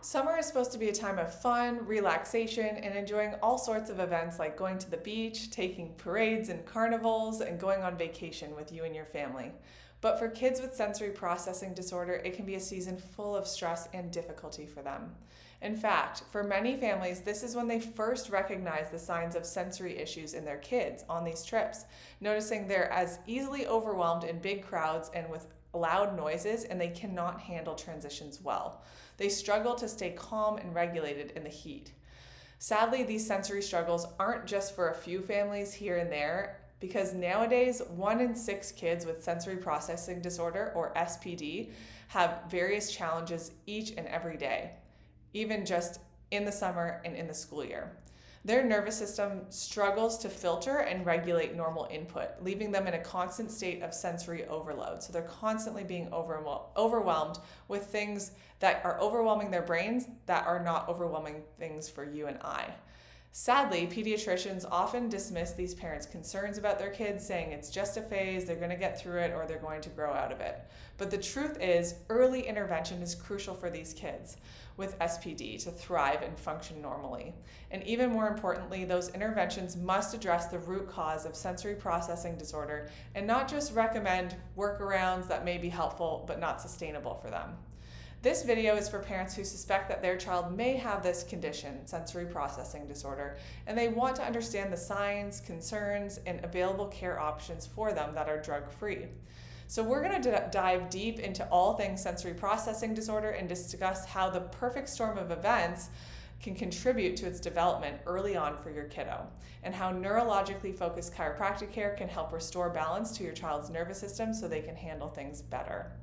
Summer is supposed to be a time of fun, relaxation, and enjoying all sorts of events like going to the beach, taking parades and carnivals, and going on vacation with you and your family. But for kids with sensory processing disorder, it can be a season full of stress and difficulty for them. In fact, for many families, this is when they first recognize the signs of sensory issues in their kids on these trips, noticing they're as easily overwhelmed in big crowds and with loud noises, and they cannot handle transitions well. They struggle to stay calm and regulated in the heat. Sadly, these sensory struggles aren't just for a few families here and there, because nowadays 1 in 6 kids with sensory processing disorder, or SPD, have various challenges each and every day, even just in the summer and in the school year. Their nervous system struggles to filter and regulate normal input, leaving them in a constant state of sensory overload. So they're constantly being overwhelmed with things that are overwhelming their brains that are not overwhelming things for you and I. Sadly, pediatricians often dismiss these parents' concerns about their kids, saying it's just a phase, they're going to get through it, or they're going to grow out of it. But the truth is, early intervention is crucial for these kids with SPD to thrive and function normally. And even more importantly, those interventions must address the root cause of sensory processing disorder and not just recommend workarounds that may be helpful but not sustainable for them. This video is for parents who suspect that their child may have this condition, sensory processing disorder, and they want to understand the signs, concerns, and available care options for them that are drug-free. So we're going to dive deep into all things sensory processing disorder and discuss how the perfect storm of events can contribute to its development early on for your kiddo, and how neurologically focused chiropractic care can help restore balance to your child's nervous system so they can handle things better.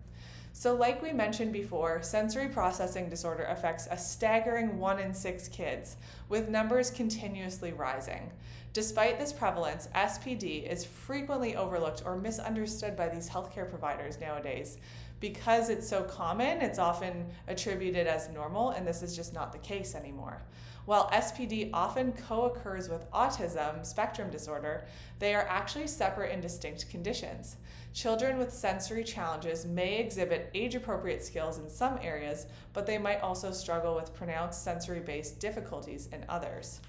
So like we mentioned before, sensory processing disorder affects a staggering 1 in 6 kids, with numbers continuously rising. Despite this prevalence, SPD is frequently overlooked or misunderstood by these healthcare providers nowadays. Because it's so common, it's often attributed as normal, and this is just not the case anymore. While SPD often co-occurs with autism spectrum disorder, they are actually separate and distinct conditions. Children with sensory challenges may exhibit age-appropriate skills in some areas, but they might also struggle with pronounced sensory-based difficulties in others.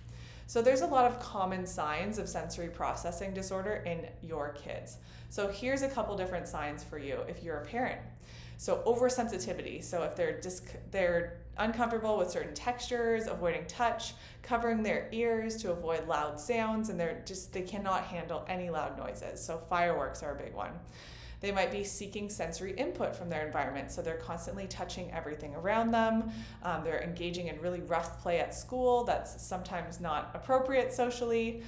So there's a lot of common signs of sensory processing disorder in your kids. So here's a couple different signs for you if you're a parent. So oversensitivity. So if they're uncomfortable with certain textures, avoiding touch, covering their ears to avoid loud sounds, and they cannot handle any loud noises. So fireworks are a big one. They might be seeking sensory input from their environment, so they're constantly touching everything around them. They're engaging in really rough play at school that's sometimes not appropriate socially.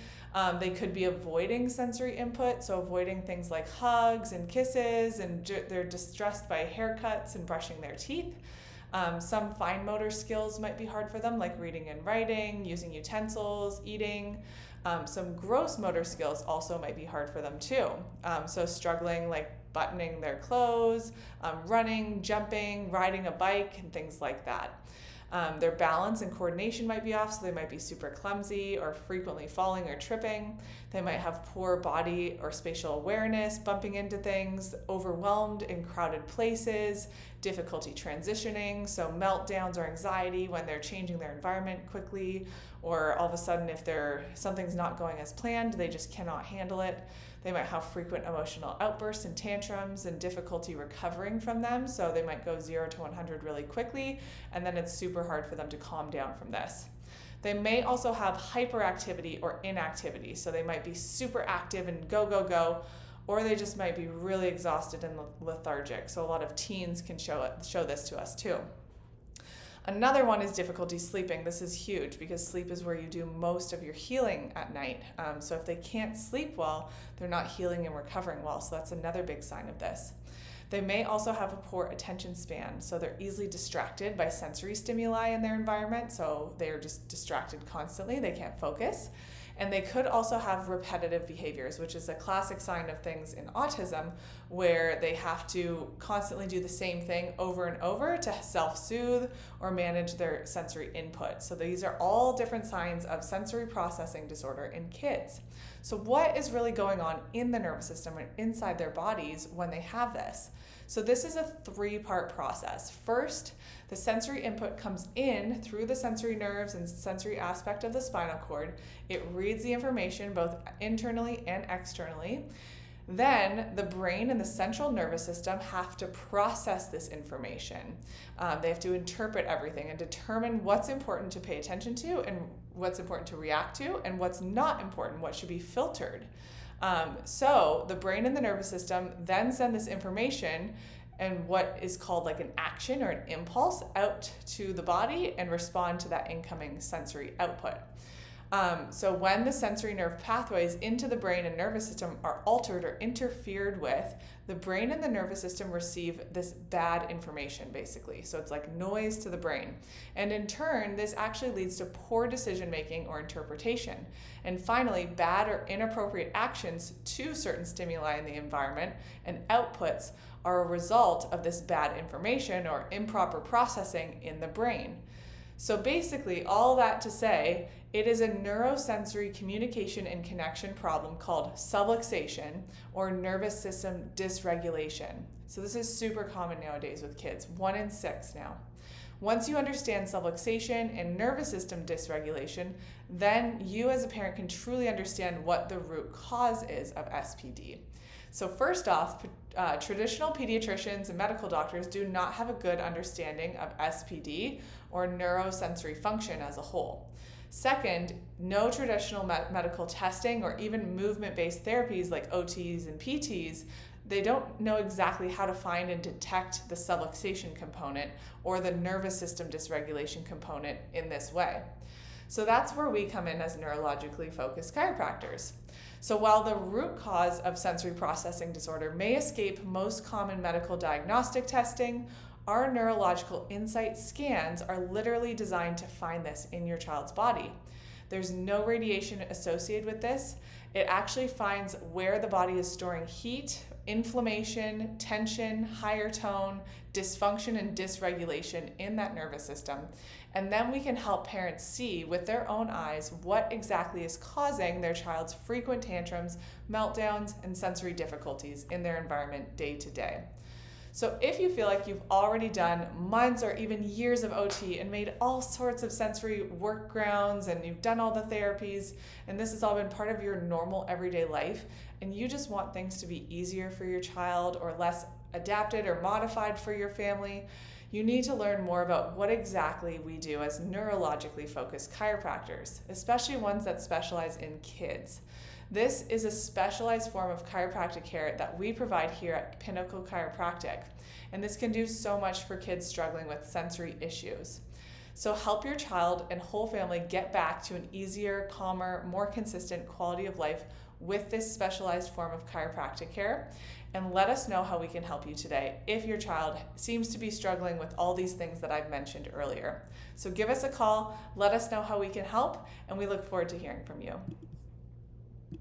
They could be avoiding sensory input, so avoiding things like hugs and kisses, and they're distressed by haircuts and brushing their teeth. Some fine motor skills might be hard for them, like reading and writing, using utensils, eating. Some gross motor skills also might be hard for them too. So struggling like buttoning their clothes, running, jumping, riding a bike, and things like that. Their balance and coordination might be off, so they might be super clumsy or frequently falling or tripping. They might have poor body or spatial awareness, bumping into things, overwhelmed in crowded places, difficulty transitioning, so meltdowns or anxiety when they're changing their environment quickly, or all of a sudden if something's not going as planned, they just cannot handle it. They might have frequent emotional outbursts and tantrums and difficulty recovering from them, so they might go 0 to 100 really quickly, and then it's super hard for them to calm down from this. They may also have hyperactivity or inactivity, so they might be super active and go, or they just might be really exhausted and lethargic. So a lot of teens can show this to us too. Another one is difficulty sleeping. This is huge because sleep is where you do most of your healing at night. So if they can't sleep well, they're not healing and recovering well. So that's another big sign of this. They may also have a poor attention span. So they're easily distracted by sensory stimuli in their environment. So they're just distracted constantly. They can't focus. And they could also have repetitive behaviors, which is a classic sign of things in autism, where they have to constantly do the same thing over and over to self-soothe or manage their sensory input. So these are all different signs of sensory processing disorder in kids. So what is really going on in the nervous system and inside their bodies when they have this? So this is a three-part process. First, the sensory input comes in through the sensory nerves and sensory aspect of the spinal cord. It reads the information both internally and externally. Then the brain and the central nervous system have to process this information. They have to interpret everything and determine what's important to pay attention to and what's important to react to and what's not important, what should be filtered. So the brain and the nervous system then send this information and what is called like an action or an impulse out to the body and respond to that incoming sensory output. So when the sensory nerve pathways into the brain and nervous system are altered or interfered with, the brain and the nervous system receive this bad information basically. So it's like noise to the brain. And in turn, this actually leads to poor decision making or interpretation. And finally, bad or inappropriate actions to certain stimuli in the environment and outputs are a result of this bad information or improper processing in the brain. So basically, all that to say, it is a neurosensory communication and connection problem called subluxation or nervous system dysregulation. So this is super common nowadays with kids, 1 in 6 now. Once you understand subluxation and nervous system dysregulation, then you as a parent can truly understand what the root cause is of SPD. So first off, traditional pediatricians and medical doctors do not have a good understanding of SPD or neurosensory function as a whole. Second, no traditional medical testing or even movement-based therapies like OTs and PTs, they don't know exactly how to find and detect the subluxation component or the nervous system dysregulation component in this way. So that's where we come in as neurologically focused chiropractors. So while the root cause of sensory processing disorder may escape most common medical diagnostic testing, our neurological insight scans are literally designed to find this in your child's body. There's no radiation associated with this. It actually finds where the body is storing heat, inflammation, tension, higher tone, dysfunction, and dysregulation in that nervous system. And then we can help parents see with their own eyes what exactly is causing their child's frequent tantrums, meltdowns, and sensory difficulties in their environment day to day. So if you feel like you've already done months or even years of OT and made all sorts of sensory workarounds and you've done all the therapies and this has all been part of your normal everyday life and you just want things to be easier for your child or less adapted or modified for your family, you need to learn more about what exactly we do as neurologically focused chiropractors, especially ones that specialize in kids. This is a specialized form of chiropractic care that we provide here at Pinnacle Chiropractic, and this can do so much for kids struggling with sensory issues. So help your child and whole family get back to an easier, calmer, more consistent quality of life with this specialized form of chiropractic care, and let us know how we can help you today if your child seems to be struggling with all these things that I've mentioned earlier. So give us a call, let us know how we can help, and we look forward to hearing from you.